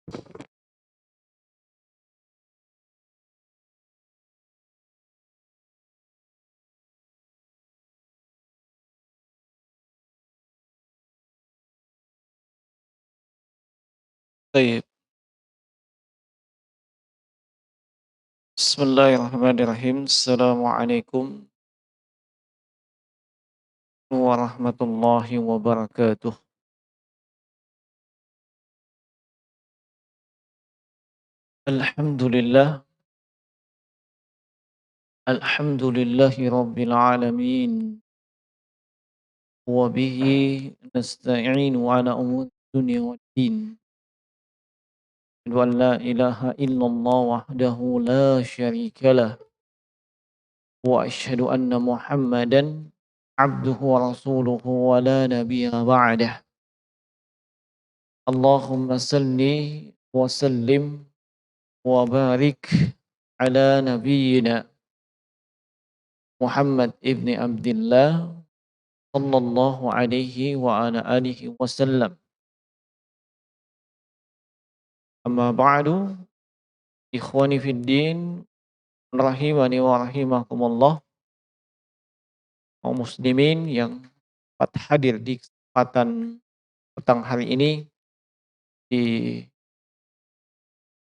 Baik. Bismillahirrahmanirrahim. Assalamualaikum warahmatullahi wabarakatuh. Alhamdulillah, alhamdulillahi rabbil alamin. Wa bihi nasta'inu ala umuri dunya waddin. Asyhadu an la ilaha illallah wahdahu la syarikalah. Wa asyhadu anna Muhammadan abduhu wa rasuluhu wa la nabiyya ba'dah. Allahumma salli wa sallim wa barik ala nabiyyina Muhammad ibni Abdullah sallallahu alaihi wa ala alihi wasallam. Amma ba'du, ikhwani fid din, rahimani wa rahimakumullah, kaum muslimin yang dapat hadir di kesempatan petang hari ini di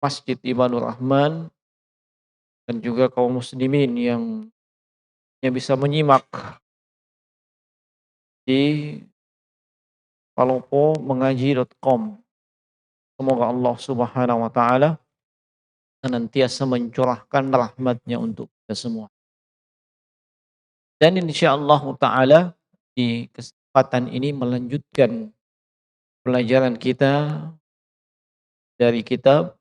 Masjid Ibadur Rahman, dan juga kaum muslimin yang bisa menyimak di palopomengaji.com. Semoga Allah Subhanahu wa taala senantiasa mencurahkan rahmat-Nya untuk kita semua. Dan insyaallah taala di kesempatan ini melanjutkan pelajaran kita dari kitab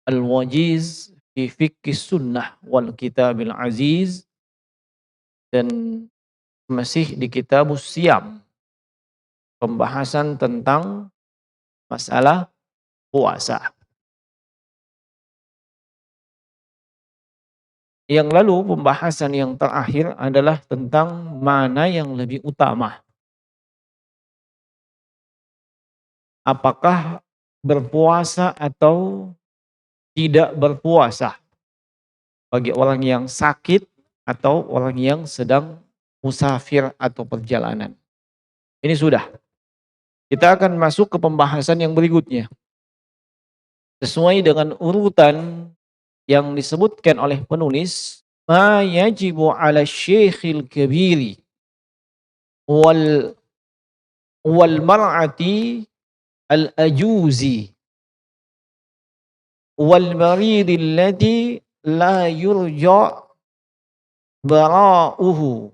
Al-Wajiz fi Fiqhis Sunnah wal Kitabil Aziz, dan masih di Kitabus Shiyam, pembahasan tentang masalah puasa. Yang lalu pembahasan yang terakhir adalah tentang mana yang lebih utama. Apakah berpuasa atau tidak berpuasa bagi orang yang sakit atau orang yang sedang musafir atau perjalanan. Ini sudah. Kita akan masuk ke pembahasan yang berikutnya. Sesuai dengan urutan yang disebutkan oleh penulis, ma yajibu 'ala syekhil kabiri wal mar'ati al ajuzi wal marid alladhi la yurja bara'uhu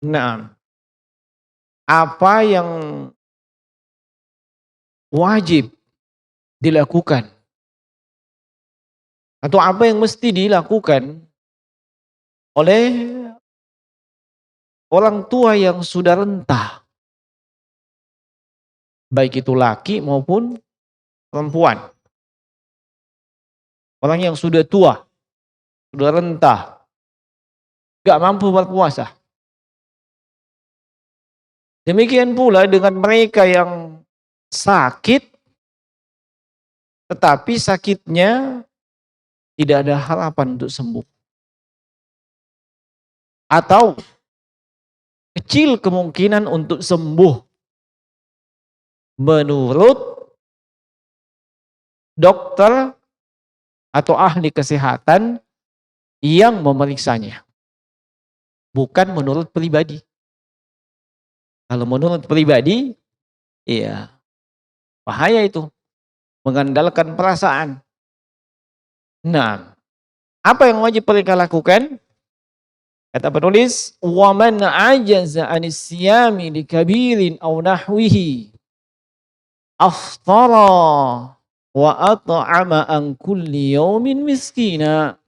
Naam. Apa yang wajib dilakukan atau apa yang mesti dilakukan oleh orang tua yang sudah renta, baik itu laki maupun perempuan. Orang yang sudah tua, sudah renta, gak mampu berpuasa. Demikian pula dengan mereka yang sakit, tetapi sakitnya tidak ada harapan untuk sembuh. Atau kecil kemungkinan untuk sembuh menurut dokter atau ahli kesehatan yang memeriksanya. Bukan menurut pribadi. Kalau menurut pribadi, iya, bahaya itu. Mengandalkan perasaan. Nah, apa yang wajib mereka lakukan? Kata penulis, wa man ajaza 'anis siyami li kabirin aw nahwihi aftara wa at'ama an kulli yaumin miskina.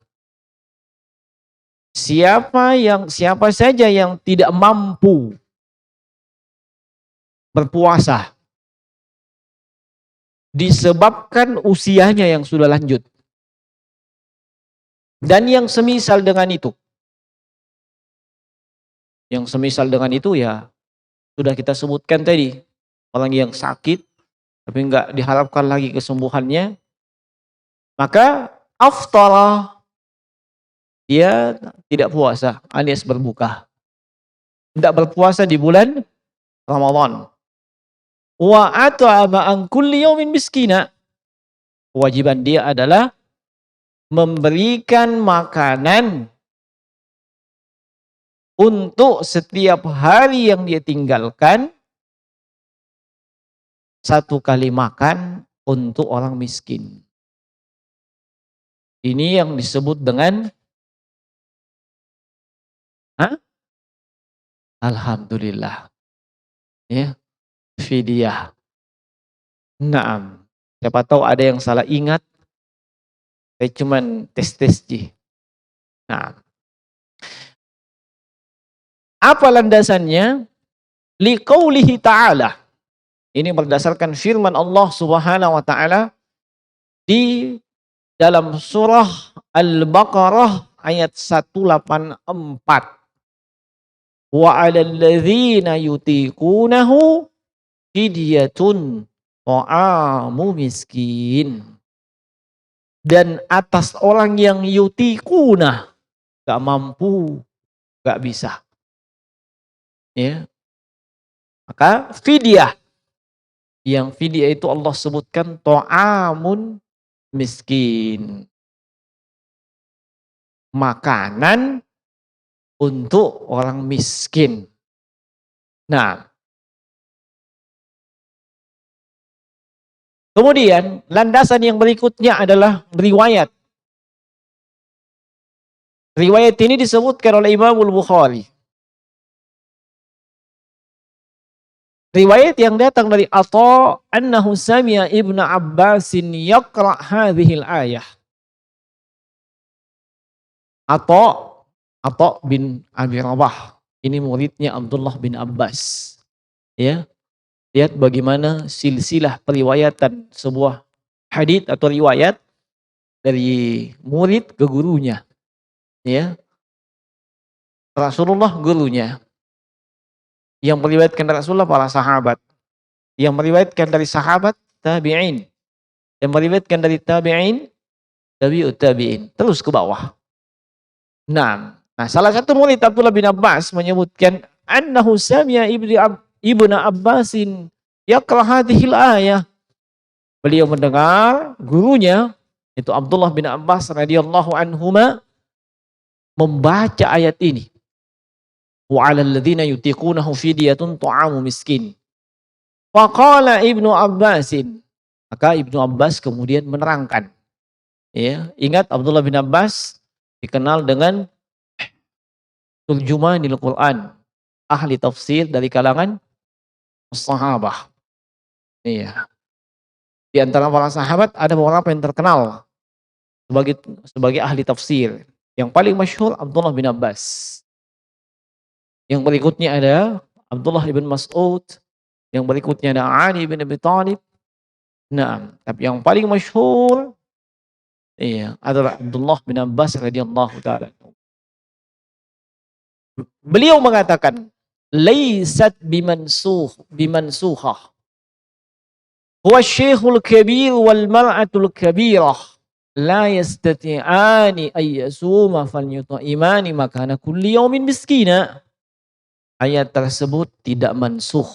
Siapa saja yang tidak mampu berpuasa disebabkan usianya yang sudah lanjut dan yang semisal dengan itu. Yang semisal dengan itu ya sudah kita sebutkan tadi. orang yang sakit tapi enggak diharapkan lagi kesembuhannya, maka aftara, dia tidak puasa alias berbuka. Tidak berpuasa di bulan Ramadan. Wa at'ama an kulli yaumin miskina. Kewajiban dia adalah memberikan makanan untuk setiap hari yang dia tinggalkan, satu kali makan untuk orang miskin. Ini yang disebut dengan alhamdulillah, ya, fidyah. Naam. Siapa tahu ada yang salah ingat, saya cuman tes-tes ji. Nah, apa landasannya? Liqaulihi ta'ala. Ini berdasarkan firman Allah Subhanahu wa taala di dalam surah Al-Baqarah ayat 184. Wa 'alal ladzina yutiqunahu fidyatun ta'amu miskin. Dan atas orang yang yutiquna, gak mampu, gak bisa. Ya. Maka fidyah. Yang fidyah itu Allah sebutkan ta'amun miskin. Makanan untuk orang miskin. Nah, kemudian landasan yang berikutnya adalah riwayat. Riwayat ini disebutkan oleh Imam Al-Bukhari. Riwayat yang datang dari Atha annahu sami'a Ibnu Abbasin yaqra' hadhil ayah. Atha bin Abi Rabah. Ini muridnya Abdullah bin Abbas. Ya. Lihat bagaimana silsilah periwayatan sebuah hadits atau riwayat dari murid ke gurunya. Ya. Rasulullah gurunya. Yang meriwayatkan dari Rasulullah para sahabat. Yang meriwayatkan dari sahabat tabi'in. Yang meriwayatkan dari tabi'in tabi'ut tabi'in. Terus ke bawah. Nah, salah satu murid Abdullah bin Abbas menyebutkan annahu sami'a Ibnu Abbasin yaqra' hadhil ayah. Beliau mendengar gurunya itu Abdullah bin Abbas radhiyallahu anhuma membaca ayat ini. Wa 'alal ladzina yutiqunahu fidyatun ta'amu miskin. Wa qala Ibnu Abbasin. Maka Ibnu Abbas kemudian menerangkan. Ya, ingat Abdullah bin Abbas dikenal dengan turjumanil Quran, ahli tafsir dari kalangan sahabat. Iya. Di antara para sahabat ada beberapa yang terkenal sebagai ahli tafsir. Yang paling masyhur Abdullah bin Abbas. Yang berikutnya ada Abdullah bin Mas'ud, yang berikutnya ada Ali bin Abi Thalib. Nah, tapi yang paling masyhur adalah Abdullah bin Abbas radhiyallahu taala. Beliau mengatakan, "Laisat bimansukhah. Huwa syekhul kabir wal mar'atul kabirah la yastati'ani ay yasuma falyut'imani makana kulli yaumin miskina." Ayat tersebut tidak mansuh.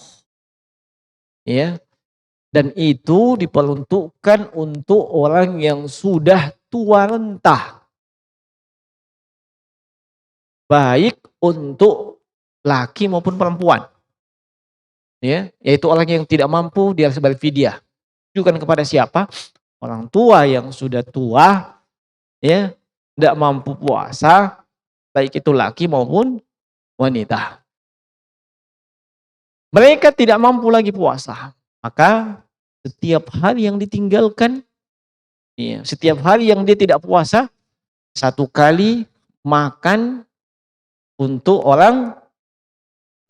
Ya. Dan itu diperuntukkan untuk orang yang sudah tua renta. Baik untuk laki maupun perempuan. Ya, yaitu orang yang tidak mampu dia harus bayar fidyah. Tujukan kepada siapa? Orang tua yang sudah tua, ya, tidak mampu puasa, baik itu laki maupun wanita. Mereka tidak mampu lagi puasa. Maka setiap hari yang ditinggalkan, setiap hari yang dia tidak puasa, satu kali makan untuk orang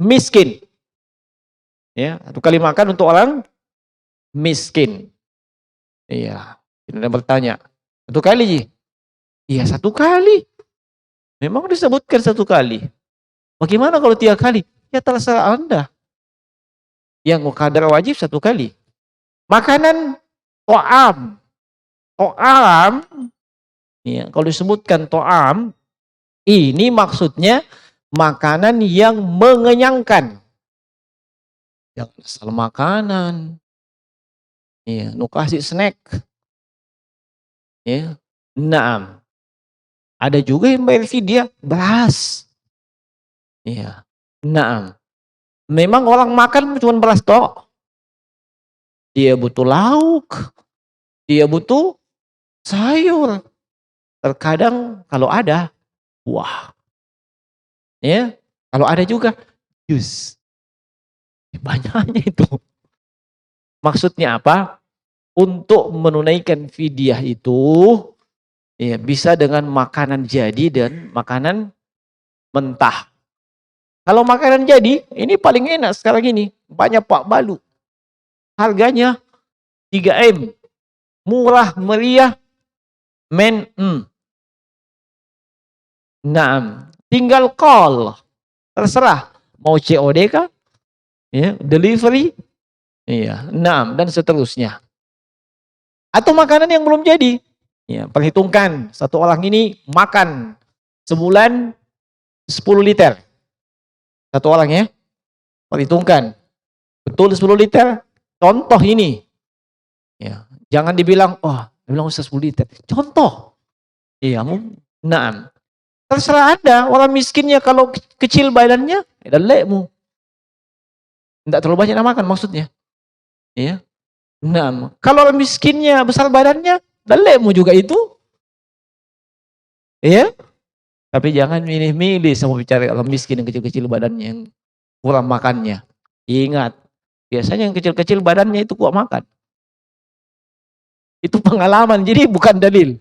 miskin. Ya, satu kali makan untuk orang miskin. Iya, tidak bertanya. Satu kali, Ji? Iya, satu kali. Memang disebutkan satu kali. Bagaimana kalau 3 kali? Ya terserah Anda. Yang kadar wajib 1 kali. Makanan to'am. To'am, ya, kalau disebutkan to'am, ini maksudnya makanan yang mengenyangkan. Jangan asal makanan. Ya, nu kasih snack. Ya. Naam. Ada juga yang bayar fidyah beras. Iya. Naam. Memang orang makan cuma beras tok. Dia butuh lauk. Dia butuh sayur. Terkadang kalau ada buah. Ya. Kalau ada juga jus. Banyaknya itu. Maksudnya apa? Untuk menunaikan fidyah itu ya, bisa dengan makanan jadi dan makanan mentah. Kalau makanan jadi, ini paling enak sekarang ini. Banyak Pak Balu. Harganya 3M. Murah, meriah, Nah, tinggal call. Terserah. Mau COD kah? Ya, delivery? Iya, dan seterusnya. Atau makanan yang belum jadi. Ya, perhitungkan. Satu orang ini makan sebulan 10 liter. Satu orang ya. Perhitungkan. Betul 10 liter. Contoh ini. Ya, jangan dibilang, dibilang usah 10 liter. Contoh. Iya, terserah Anda. Orang miskinnya kalau kecil badannya, lekmu. Tidak terlalu banyak makan maksudnya. Iya. Kalau orang miskinnya besar badannya, lekmu juga itu. Iya. Tapi jangan milih-milih sama bicara orang miskin yang kecil-kecil badannya, yang kurang makannya. Ingat, biasanya yang kecil-kecil badannya itu kuat makan. Itu pengalaman, jadi bukan dalil.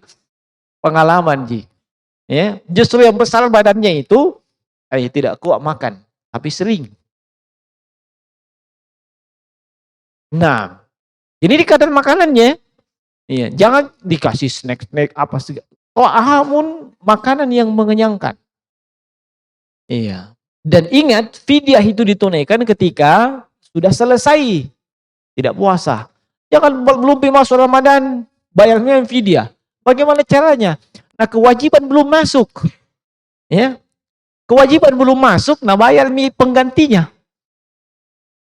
Pengalaman, Ji. Ya, justru yang besar badannya itu tidak kuat makan, tapi sering. Jadi di kadar makanannya, iya, jangan dikasih snack-snack apa sih. Ta'amun, makanan yang mengenyangkan. Iya. Dan ingat, fidyah itu ditunaikan ketika sudah selesai tidak puasa. Jangan belum masuk Ramadan, bayarnya fidyah. Bagaimana caranya? Nah, kewajiban belum masuk. Ya. Kewajiban belum masuk, bayar penggantinya.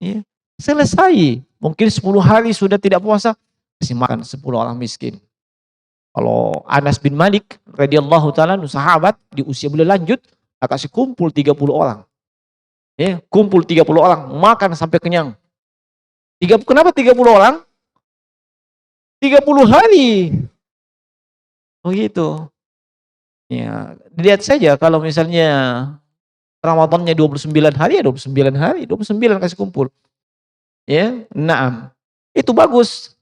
Ya. Selesai. Mungkin 10 hari sudah tidak puasa, kasih makan 10 orang miskin. Kalau Anas bin Malik radhiyallahu taala, sahabat di usia beliau lanjut, kasih kumpul 30 orang. Ya, kumpul 30 orang, makan sampai kenyang. Kenapa 30 orang? 30 hari. Oh gitu. Ya, lihat saja kalau misalnya Ramadannya 29 hari, ya 29 hari, 29 kasih kumpul. Ya, itu bagus.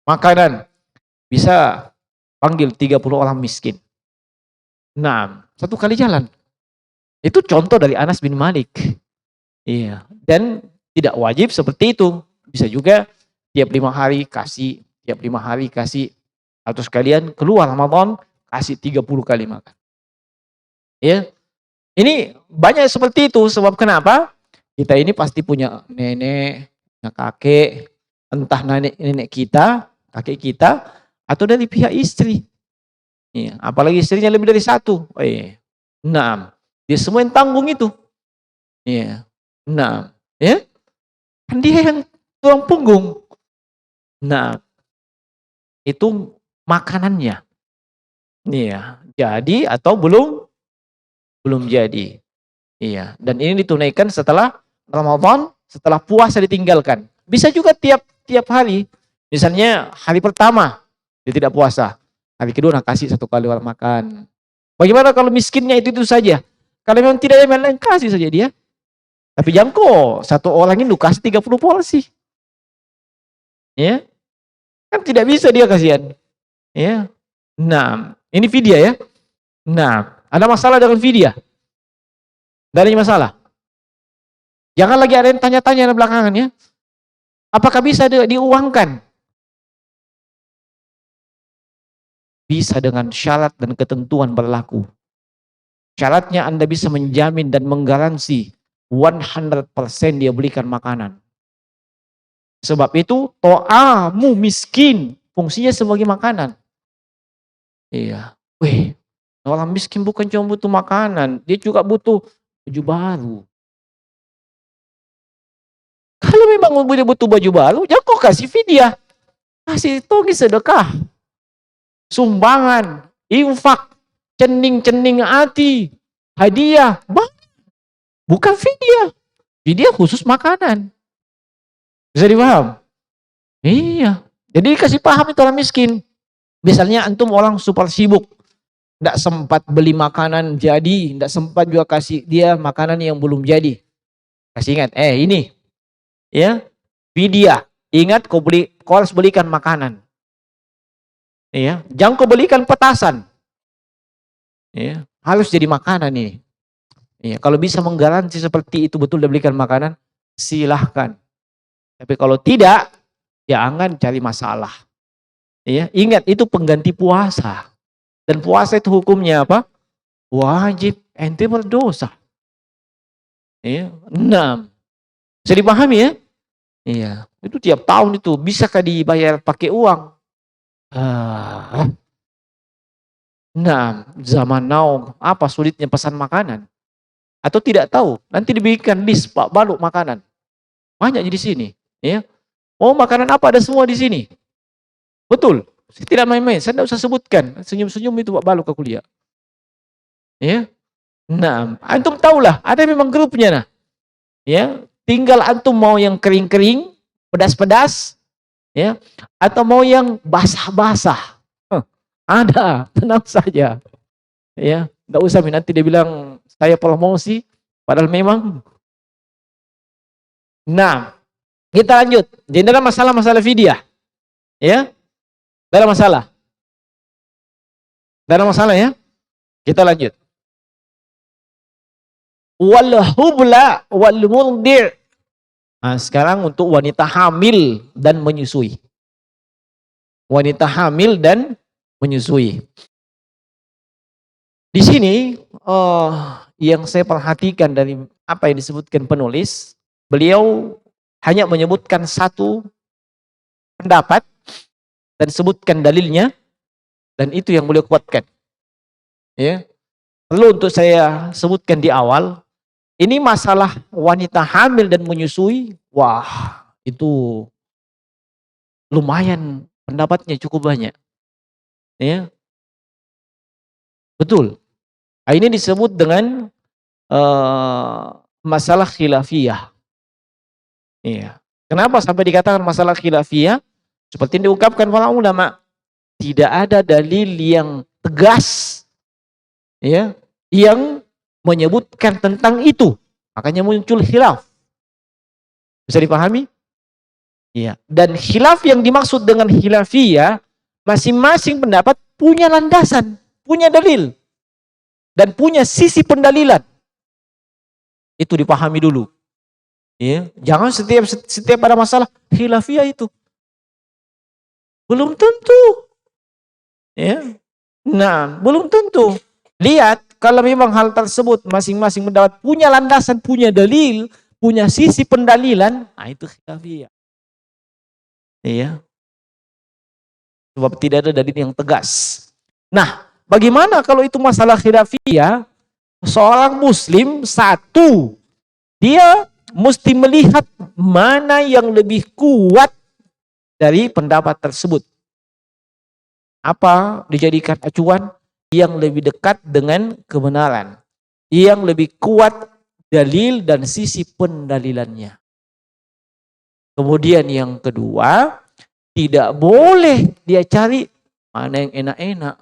Makanan bisa panggil 30 orang miskin. 1 kali jalan. Itu contoh dari Anas bin Malik. Iya, dan tidak wajib seperti itu. Bisa juga tiap 5 hari kasih, tiap 5 hari kasih, atau sekalian keluar Ramadan kasih 30 kali makan. Ya. Ini banyak seperti itu, sebab kenapa? Kita ini pasti punya nenek, punya kakek, entah nenek kita, kakek kita, atau dari pihak istri. Ya, apalagi istrinya lebih dari 1. Dia semua yang tanggung itu. Ya. Ya. Kan dia yang tulang punggung. Itu makanannya. Iya, jadi atau belum jadi. Iya, dan ini ditunaikan setelah Ramadan, setelah puasa ditinggalkan. Bisa juga tiap hari. Misalnya hari pertama dia tidak puasa. Hari kedua kasih 1 kali orang makan. Bagaimana kalau miskinnya itu saja? Kalau memang tidak ada yang kasih saja dia. Tapi jangan kok 1 orang ini kasih 30 porsi. Ya. Kan tidak bisa dia kasihan. Ya. Ini fidyah ya. Ada masalah dengan fidyah? Tidak ada masalah. Jangan lagi ada yang tanya-tanya di belakangan ya. Apakah bisa diuangkan? Bisa dengan syarat dan ketentuan berlaku. Syaratnya Anda bisa menjamin dan menggaransi 100% dia belikan makanan. Sebab itu to'amu miskin, fungsinya sebagai makanan. Iya. Wih, orang miskin bukan cuma butuh makanan, dia juga butuh baju baru. Kalau memang dia butuh baju baru, ya kok kasih fidyah. Kasih togi sedekah. Sumbangan, infak, cening-cening hati, hadiah. Bukan fidyah. Fidyah khusus makanan. Bisa dipaham? Iya. Jadi kasih paham itu orang miskin. Misalnya antum orang super sibuk, tidak sempat beli makanan jadi, tidak sempat juga kasih dia makanan yang belum jadi. Kasih ingat, ini, ya, fidyah. Ingat kau harus belikan makanan. Iya, jangan kau belikan petasan. Iya, harus jadi makanan ini. Iya, kalau bisa menggaransi seperti itu betul dibelikan makanan, silahkan. Tapi kalau tidak, jangan cari masalah. Iya, ingat itu pengganti puasa. Dan puasa itu hukumnya apa? Wajib, ente berdosa. Iya, 6. Bisa dipahami ya? Iya, itu tiap tahun itu bisakah dibayar pakai uang? Nah, zaman now apa sulitnya pesan makanan? Atau tidak tahu? Nanti diberikan list Pak Baluk makanan. Banyak di sini, ya. Oh, makanan apa ada semua di sini? Betul. Saya tidak main-main, saya tidak usah sebutkan. Senyum-senyum itu Pak Baluk ke kuliah. Ya. Nah, antum tahulah, ada memang grupnya nah. Ya, tinggal antum mau yang kering-kering, pedas-pedas, ya, atau mau yang basah-basah. Ada, tenang saja. Ya, enggak usah nanti dia bilang saya promosi, padahal memang. Nah, kita lanjut. Jadi dalam masalah fidyah. Ya. Dalam masalah. Dalam masalah ya. Kita lanjut. Wal hubla wal murdi'. Nah, sekarang untuk wanita hamil dan menyusui. Wanita hamil dan menyusui. Di sini yang saya perhatikan dari apa yang disebutkan penulis, beliau hanya menyebutkan satu pendapat dan sebutkan dalilnya, dan itu yang beliau kuatkan. Ya. Perlu untuk saya sebutkan di awal, ini masalah wanita hamil dan menyusui, wah itu lumayan pendapatnya cukup banyak. Ya. Betul. Nah, ini disebut dengan masalah khilafiyah. Iya. Kenapa sampai dikatakan masalah khilafiyah? Seperti yang diungkapkan para ulama, tidak ada dalil yang tegas, ya, yang menyebutkan tentang itu. Makanya muncul khilaf. Bisa dipahami? Iya. Dan khilaf yang dimaksud dengan khilafiyah, masing-masing pendapat punya landasan, punya dalil, dan punya sisi pendalilan. Itu dipahami dulu. Ya, jangan setiap ada masalah khilafiyah itu. Belum tentu. Ya. Nah, belum tentu. Lihat, kalau memang hal tersebut masing-masing mendapat punya landasan, punya dalil, punya sisi pendalilan, nah itu khilafiyah. Iya. Sebab tidak ada dalil yang tegas. Nah, bagaimana kalau itu masalah khilafiyah? Seorang muslim satu, dia mesti melihat mana yang lebih kuat dari pendapat tersebut. Apa dijadikan acuan yang lebih dekat dengan kebenaran, yang lebih kuat dalil dan sisi pendalilannya. Kemudian yang kedua, tidak boleh dia cari mana yang enak-enak.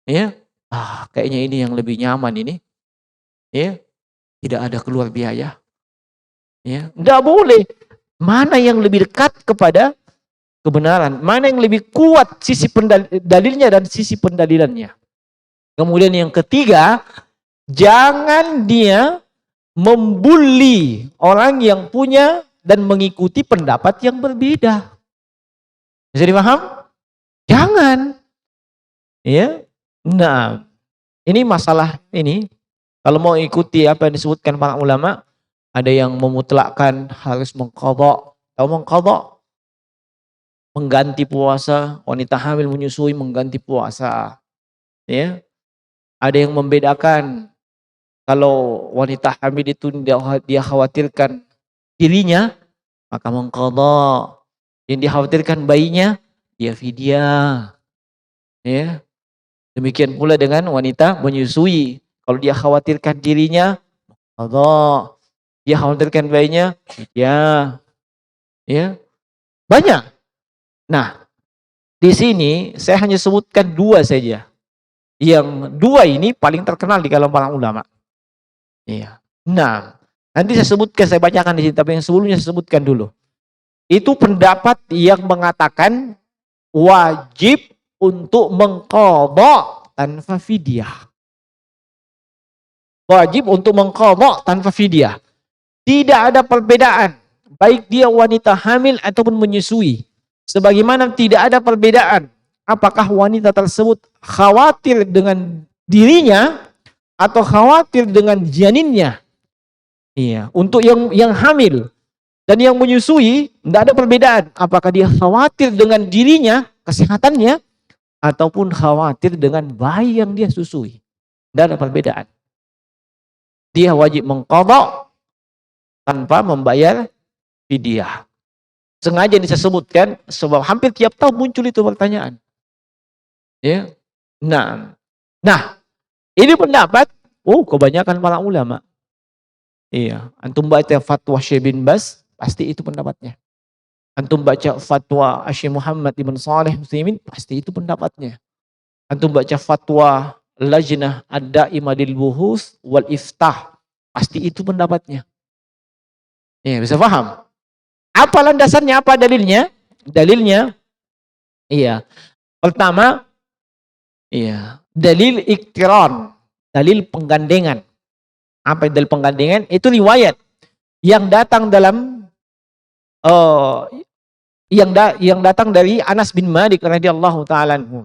Ya, kayaknya ini yang lebih nyaman ini. Ya, tidak ada keluar biaya. Ya, enggak boleh. Mana yang lebih dekat kepada kebenaran, mana yang lebih kuat sisi dalilnya dan sisi pendalilannya. Kemudian yang ketiga, jangan dia membuli orang yang punya dan mengikuti pendapat yang berbeda. Bisa dipaham? Jangan. Ya. Nah, ini masalah ini. Kalau mau ikuti apa yang disebutkan para ulama, ada yang memutlakkan harus mengqadha, atau mengqadha, mengganti puasa, wanita hamil menyusui mengganti puasa, ya. Ada yang membedakan kalau wanita hamil itu dia khawatirkan dirinya, maka mengqadha. Yang dikhawatirkan bayinya, dia fidyah, ya. Demikian pula dengan wanita menyusui. Kalau dia khawatirkan dirinya, qadha. Dia khawatirkan bayinya, fidyah, ya. Banyak. Nah, di sini saya hanya sebutkan dua saja. Yang dua ini paling terkenal di kalangan para ulama. Iya. Nah, nanti saya bacakan di sini, tapi yang sebelumnya saya sebutkan dulu. Itu pendapat yang mengatakan wajib untuk mengqadha tanpa fidyah. Wajib untuk mengqadha tanpa fidyah. Tidak ada perbedaan, baik dia wanita hamil ataupun menyusui. Sebagaimana tidak ada perbedaan apakah wanita tersebut khawatir dengan dirinya atau khawatir dengan janinnya. Iya, untuk yang hamil dan yang menyusui tidak ada perbedaan apakah dia khawatir dengan dirinya, kesehatannya, ataupun khawatir dengan bayi yang dia susui. Tidak ada perbedaan. Dia wajib mengqadha tanpa membayar fidyah. Sengaja disebutkan sebab hampir tiap tahun muncul itu pertanyaan. Ya. Nah, ini pendapat kebanyakan para ulama. Iya, antum baca fatwa Syekh bin Baz, pasti itu pendapatnya. Antum baca fatwa Syekh Muhammad ibn Shalih Utsaimin, pasti itu pendapatnya. Antum baca fatwa Lajnah Ad-Daimah lil Buhus wal Iftah, pasti itu pendapatnya. Iya, bisa paham? Apa landasannya, apa dalilnya? Dalilnya, iya. Pertama, iya, dalil iktiran, dalil penggandengan. Apa dalil penggandengan? Itu riwayat yang datang dalam yang datang dari Anas bin Malik radhiyallahu taala anhu,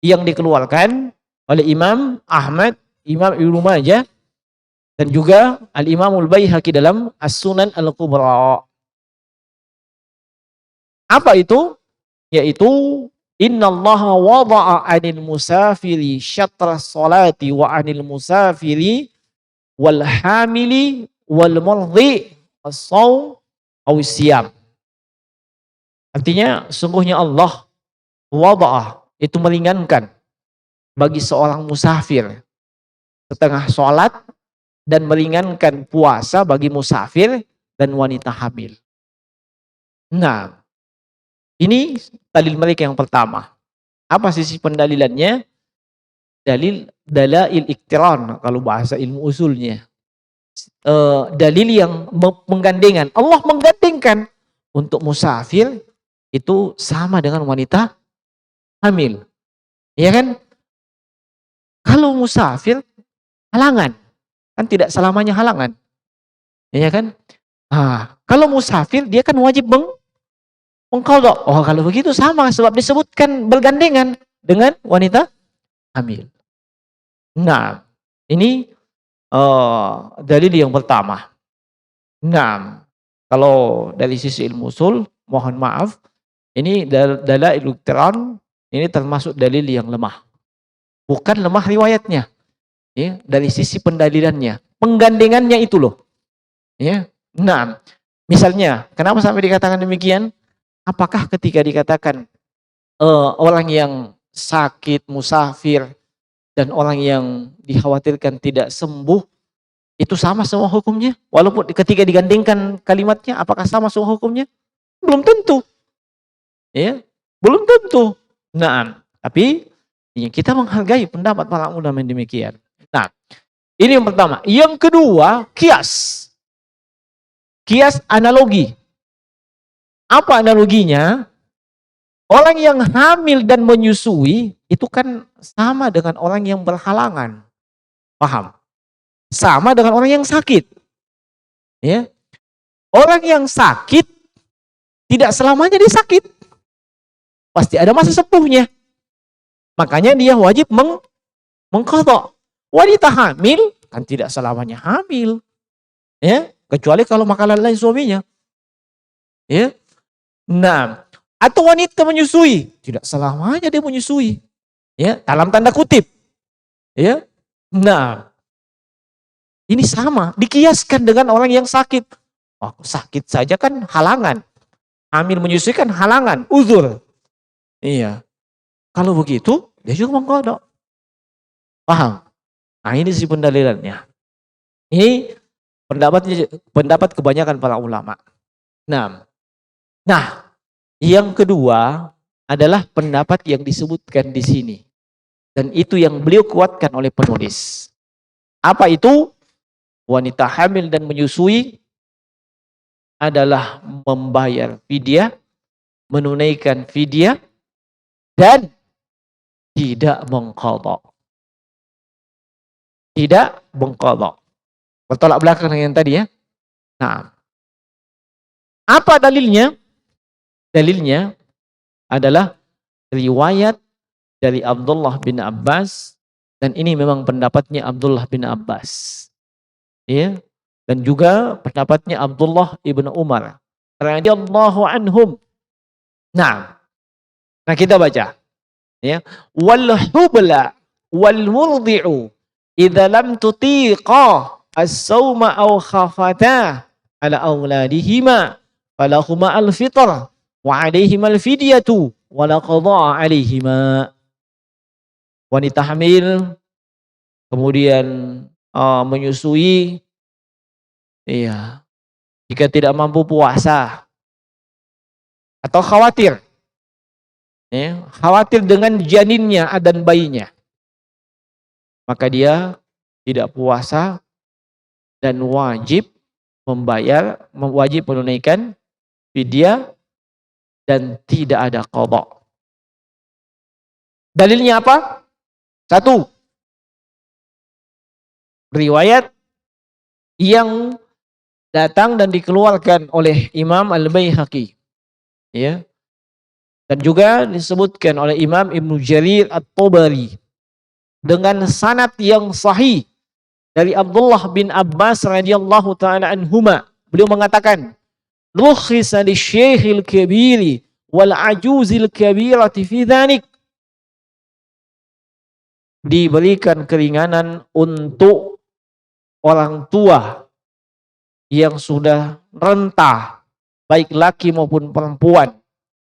yang dikeluarkan oleh Imam Ahmad, Imam Ibnu Majah, dan juga Al-Imam Al-Baihaqi dalam As-Sunan Al-Kubra. Apa itu? Yaitu innallaha wada'a 'anil musafiri syatra sholati wa 'anil musafiri wal hamili wal murdhi as-shaum aw siyam. Artinya sungguhnya Allah wada'a, itu meringankan bagi seorang musafir setengah sholat dan meringankan puasa bagi musafir dan wanita hamil. Nah, ini dalil mereka yang pertama. Apa sisi pendalilannya? Dalail iktiran kalau bahasa ilmu usulnya. Dalil yang menggandengkan. Allah menggandengkan untuk musafir itu sama dengan wanita hamil. Iya kan? Kalau musafir halangan, kan tidak selamanya halangan. Iya kan? Kalau musafir dia kan wajib mengqadha. Kalau begitu sama, sebab disebutkan bergandengan dengan wanita hamil. Nah, ini dalil yang pertama. Nah, kalau dari sisi ilmu usul, mohon maaf, ini dalail iktiran, ini termasuk dalil yang lemah. Bukan lemah riwayatnya, ya, dari sisi pendalilannya, penggandengannya itu loh. Ya. Nah, misalnya, kenapa sampai dikatakan demikian? Apakah ketika dikatakan orang yang sakit, musafir, dan orang yang dikhawatirkan tidak sembuh, itu sama semua hukumnya? Walaupun ketika digandengkan kalimatnya, apakah sama semua hukumnya? Belum tentu. Ya, belum tentu. Nah, tapi kita menghargai pendapat para ulama yang demikian. Nah, ini yang pertama. Yang kedua, kias. Kias analogi. Apa analoginya? Orang yang hamil dan menyusui itu kan sama dengan orang yang berhalangan. Paham? Sama dengan orang yang sakit. Ya. Orang yang sakit tidak selamanya dia sakit. Pasti ada masa sembuhnya. Makanya dia wajib mengqadha. Wanita hamil kan tidak selamanya hamil. Ya, kecuali kalau makan lalai suaminya. Ya. Nah, atau wanita menyusui, tidak selamanya dia menyusui. Ya, dalam tanda kutip. Ya. Nah, ini sama, dikiaskan dengan orang yang sakit. Oh, sakit saja kan halangan. Hamil menyusui kan halangan, uzur. Iya. Kalau begitu, dia juga mengkodok. Paham? Nah, ini sih pendalilannya. Ini pendapat kebanyakan para ulama. Nah, yang kedua adalah pendapat yang disebutkan di sini. Dan itu yang beliau kuatkan oleh penulis. Apa itu? Wanita hamil dan menyusui adalah membayar fidyah, menunaikan fidyah, dan tidak mengqadha. Tidak mengqadha. Bertolak belakang dengan yang tadi ya. Nah, apa dalilnya? Dalilnya adalah riwayat dari Abdullah bin Abbas, dan ini memang pendapatnya Abdullah bin Abbas. Ya. Dan juga pendapatnya Abdullah ibn Umar radhiyallahu anhum. Nah, kita baca ya. Wal hubla wal murdi'u idza lam tutiqa as-sawma aw khafata ala auladihima falahuma al-fitr wa alaihima al-fidyatu wa la qadha alaihima. Wanita hamil kemudian menyusui, iya, jika tidak mampu puasa atau khawatir, ya, khawatir dengan janinnya dan bayinya, maka dia tidak puasa dan wajib menunaikan fidyah dan tidak ada qadha. Dalilnya apa? Satu, riwayat yang datang dan dikeluarkan oleh Imam Al-Baihaqi, ya, dan juga disebutkan oleh Imam Ibnu Jarir At-Tabari dengan sanad yang sahih dari Abdullah bin Abbas radhiyallahu taala anhuma. Beliau mengatakan, "Rukhisa lisy-syaikhil kabiri wal ajuzil kabirati fi dzalik." Diberikan keringanan untuk orang tua yang sudah renta, baik laki maupun perempuan,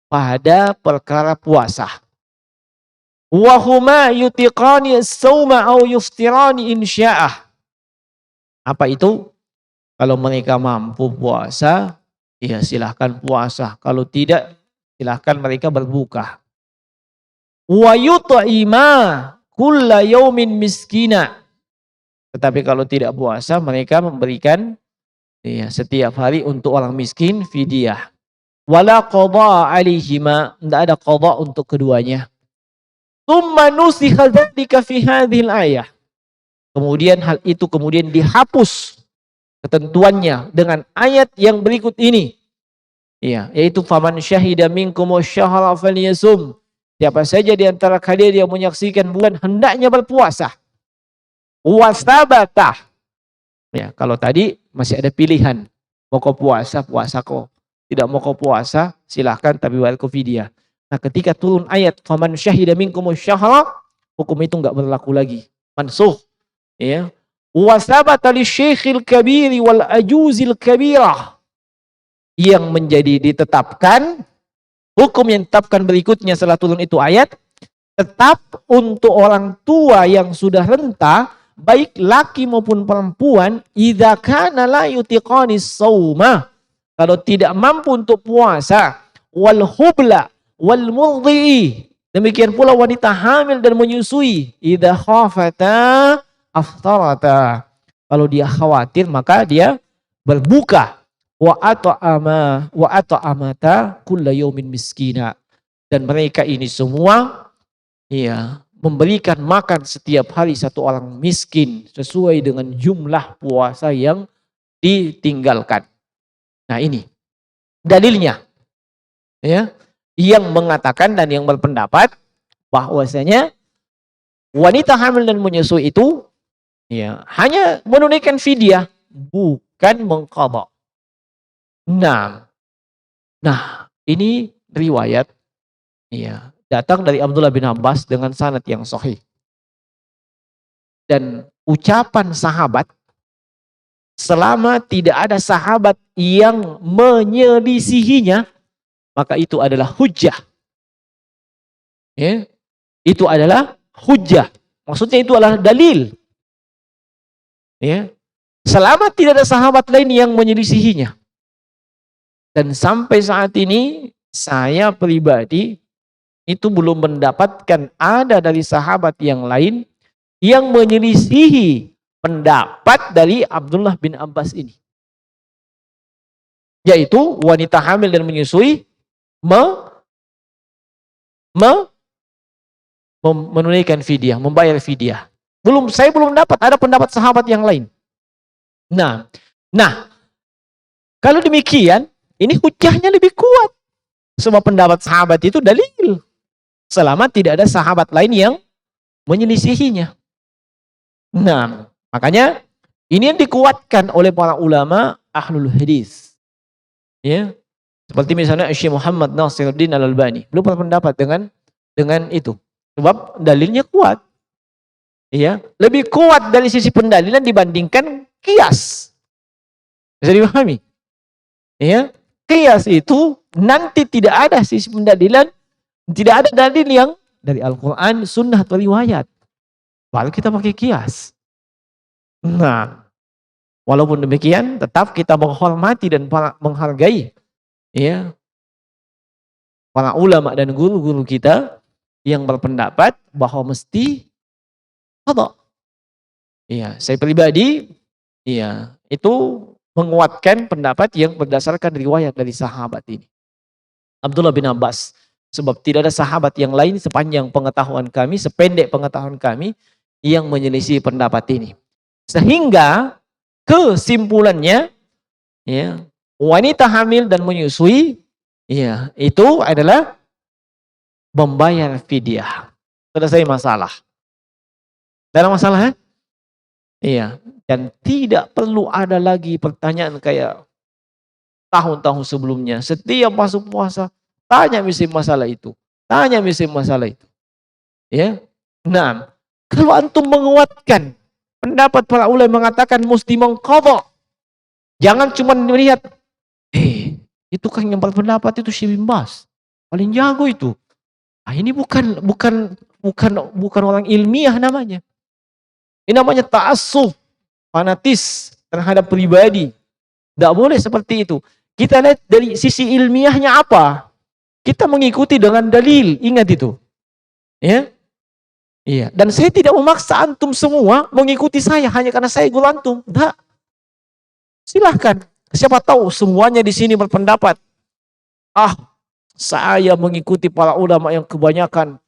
pada perkara puasa. Wa huma yutiqani as-sawma aw yuftirani insya'ah. Apa itu? Kalau mereka mampu puasa, ya silahkan puasa. Kalau tidak, silahkan mereka berbuka. Wa yut'ima kulla yaumin miskina. Tetapi kalau tidak puasa, mereka memberikan, ya, setiap hari untuk orang miskin fidyah. Wala qadha alaihima, tidak ada qadha untuk keduanya. Tsumma nusikha dzalika fi hadhil ayah. Kemudian hal itu kemudian dihapus ketentuannya dengan ayat yang berikut ini. Ya, yaitu faman syahida minkum asyhara falyasum. Siapa saja di antara kalian yang menyaksikan bulan hendaknya berpuasa. Wasabata. Ya, kalau tadi masih ada pilihan. Mau kau puasa, puasa kau. Tidak mau kau puasa, silahkan tapi bayar fidyah. Nah, ketika turun ayat faman syahida minkum asyhara, hukum itu enggak berlaku lagi. Mansukh. Ya. Wasabata lisy-syaikhil kabiri wal ajuzil kabirah. Yang menjadi ditetapkan, hukum yang ditetapkan berikutnya setelah turun itu ayat, tetap untuk orang tua yang sudah renta, baik laki maupun perempuan, idza kana la yutiqani shauma, kalau tidak mampu untuk puasa, wal hubla wal murdhi, demikian pula wanita hamil dan menyusui, idza khafata aftarata, kalau dia khawatir maka dia berbuka. Wa at'amata kulla yaumin miskina, dan mereka ini semua, ya, memberikan makan setiap hari satu orang miskin sesuai dengan jumlah puasa yang ditinggalkan. Nah, ini dalilnya, ya, yang mengatakan dan yang berpendapat bahwasanya wanita hamil dan menyusui itu, ya, hanya menunaikan fidyah, bukan mengqadha. Nah, Nah, ini riwayat ya, datang dari Abdullah bin Abbas dengan sanad yang sahih. Dan ucapan sahabat, selama tidak ada sahabat yang menyelisihinya, maka itu adalah hujjah. Ya, itu adalah hujjah. Maksudnya itu adalah dalil. Ya, selama tidak ada sahabat lain yang menyelisihinya. Dan sampai saat ini saya pribadi itu belum mendapatkan ada dari sahabat yang lain yang menyelisihi pendapat dari Abdullah bin Abbas ini. Yaitu wanita hamil dan menyusui menunaikan fidyah, membayar fidyah. Saya belum dapat ada pendapat sahabat yang lain. Nah, kalau demikian, ini hujahnya lebih kuat. Semua pendapat sahabat itu dalil. Selama tidak ada sahabat lain yang menyelisihinya. Nah, makanya ini yang dikuatkan oleh para ulama ahlul hadis. Ya. Seperti misalnya Syekh Muhammad Nasiruddin Al-Albani. Beliau berpendapat dengan itu. Sebab dalilnya kuat. Ya, lebih kuat dari sisi pendalilan dibandingkan kias. Bisa dipahami? Ya, kias itu nanti tidak ada sisi pendalilan, tidak ada dalil yang dari Al-Quran, Sunnah atau riwayat. Lalu kita pakai kias. Nah, walaupun demikian, tetap kita menghormati dan menghargai, ya, para ulama dan guru-guru kita yang berpendapat bahwa mesti qada. Iya, saya pribadi, iya, itu menguatkan pendapat yang berdasarkan riwayat dari sahabat ini. Abdullah bin Abbas. Sebab tidak ada sahabat yang lain sepanjang pengetahuan kami, sependek pengetahuan kami, yang menyelisih pendapat ini. Sehingga kesimpulannya, ya, wanita hamil dan menyusui, ya, itu adalah membayar fidyah. Selesai masalah. Dalam masalah, ya? Iya. Dan tidak perlu ada lagi pertanyaan kayak tahun-tahun sebelumnya. Setiap masuk puasa, tanya mesti masalah itu. Tanya mesti masalah itu. Ya. Nah, kalau antum menguatkan pendapat para ulama mengatakan mesti mengqadha. Jangan cuma melihat, itu kan yang berpendapat itu Syekh bin Baz. Paling jago itu. Ah, ini bukan orang ilmiah namanya. Ini namanya ta'assuf, fanatis terhadap pribadi. Tidak boleh seperti itu. Kita lihat dari sisi ilmiahnya apa. Kita mengikuti dengan dalil. Ingat itu. Ya. Iya. Dan saya tidak memaksa antum semua mengikuti saya hanya karena saya guru antum. Tidak. Silahkan. Siapa tahu semuanya di sini berpendapat. Saya mengikuti para ulama yang kebanyakan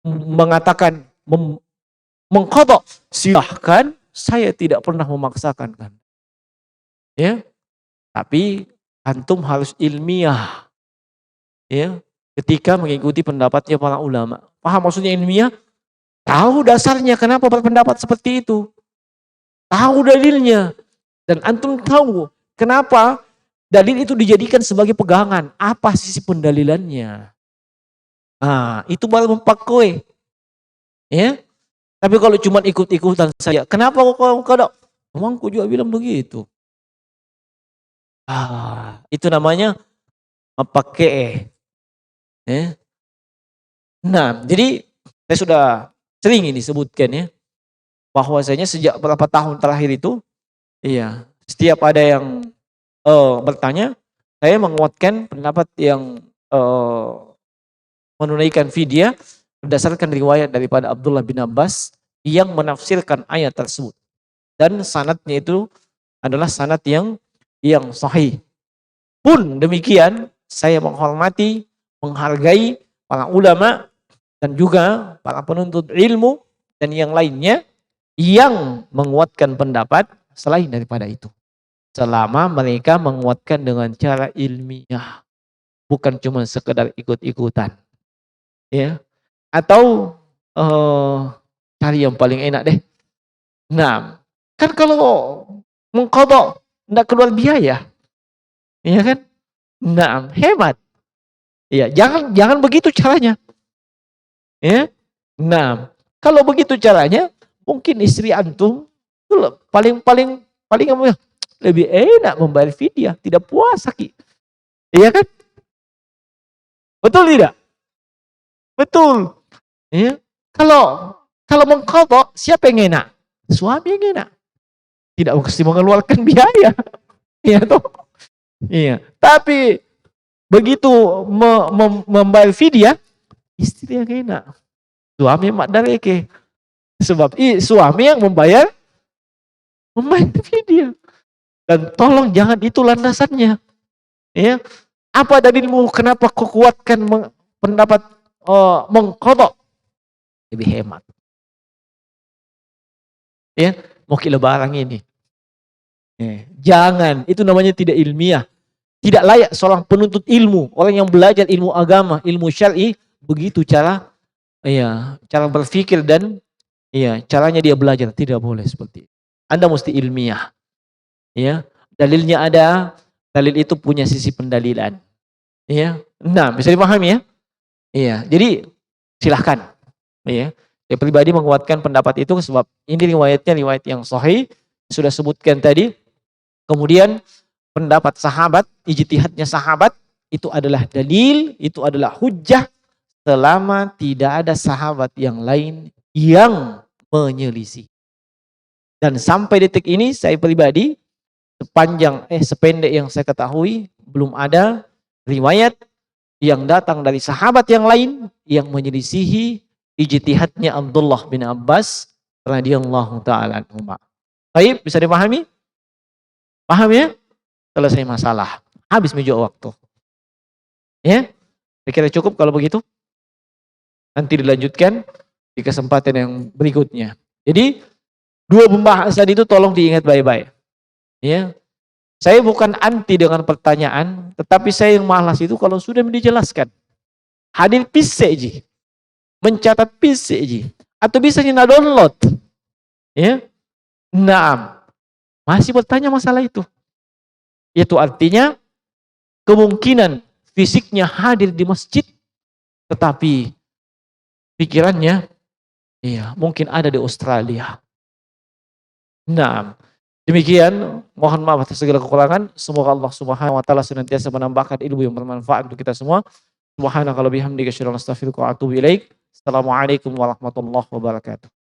mengatakan mengqadha. Silahkan. Saya tidak pernah memaksakan kan. Ya. Tapi antum harus ilmiah. Ya, ketika mengikuti pendapatnya para ulama. Paham maksudnya ilmiah? Tahu dasarnya kenapa berpendapat seperti itu. Tahu dalilnya. Dan antum tahu kenapa dalil itu dijadikan sebagai pegangan. Apa sisi pendalilannya? Nah, itu baru mempakoi. Ya. Tapi kalau cuma ikut-ikutan saja, kenapa kau dok? Emang aku juga bilang begitu. Itu namanya pakai. Nah, jadi saya sudah sering ini sebutkan ya, bahwasanya sejak beberapa tahun terakhir itu, iya, setiap ada yang bertanya, saya menguatkan pendapat yang menunaikan fidyah berdasarkan riwayat daripada Abdullah bin Abbas yang menafsirkan ayat tersebut. Dan sanadnya itu adalah sanad yang sahih. Pun demikian, saya menghormati, menghargai para ulama dan juga para penuntut ilmu dan yang lainnya yang menguatkan pendapat selain daripada itu. Selama mereka menguatkan dengan cara ilmiah, bukan cuma sekedar ikut-ikutan. Ya. Atau cari yang paling enak deh. Nah, kan kalau mengqadha enggak keluar biaya. Iya kan? Nah, hemat. Ya, jangan jangan begitu caranya. Ya. Nah, kalau begitu caranya, mungkin istri antum itu paling paling paling kamu lebih enak membayar fidyah, tidak puasa Ki. Iya kan? Betul tidak? Betul. Ya. Kalau kalau mengqadha siapa yang enak? Suami yang enak. Tidak mesti mengeluarkan biaya. Iya toh? Iya. Tapi begitu membayar fidyah, istri yang enak. Suami mak dareke. Sebab suami yang membayar fidyah. Dan tolong jangan itu landasannya. Ya. Apa dalilmu kenapa kau kuatkan pendapat mengqadha? Lebih hemat. Ya, mau lebaran ini. Jangan, itu namanya tidak ilmiah. Tidak layak seorang penuntut ilmu, orang yang belajar ilmu agama, ilmu syar'i, begitu cara cara berpikir dan caranya dia belajar, tidak boleh seperti itu. Anda mesti ilmiah. Ya, dalilnya ada, dalil itu punya sisi pendalilan. Ya. Nah, bisa dipahami ya? Iya, jadi silahkan. Ya. Saya pribadi menguatkan pendapat itu sebab ini riwayatnya riwayat yang sahih, sudah sebutkan tadi. Kemudian pendapat sahabat, ijtihadnya sahabat itu adalah dalil, itu adalah hujjah selama tidak ada sahabat yang lain yang menyelisih. Dan sampai detik ini saya pribadi sependek yang saya ketahui belum ada riwayat yang datang dari sahabat yang lain yang menyelisihi ijtihadnya Abdullah bin Abbas radhiyallahu taala anhu. Baik, bisa dipahami? Paham ya? Selesai masalah. Habis meja waktu. Ya? Saya kira cukup kalau begitu. Nanti dilanjutkan di kesempatan yang berikutnya. Jadi, dua pembahasan itu tolong diingat baik-baik. Ya. Saya bukan anti dengan pertanyaan, tetapi saya yang malas itu kalau sudah dijelaskan. Hadir pisik ji. Mencatat pisik ji. Atau bisa kita download. Ya. Naam. Masih bertanya masalah itu. Itu artinya kemungkinan fisiknya hadir di masjid, tetapi pikirannya mungkin ada di Australia. Nah, demikian, mohon maaf atas segala kekurangan. Semoga Allah Subhanahu wa taala senantiasa menambahkan ilmu yang bermanfaat untuk kita semua. Subhanaka wa bihamdika asyhadu an la ilaha illa anta astaghfiruka wa atubu ilaik. Assalamualaikum warahmatullahi wabarakatuh.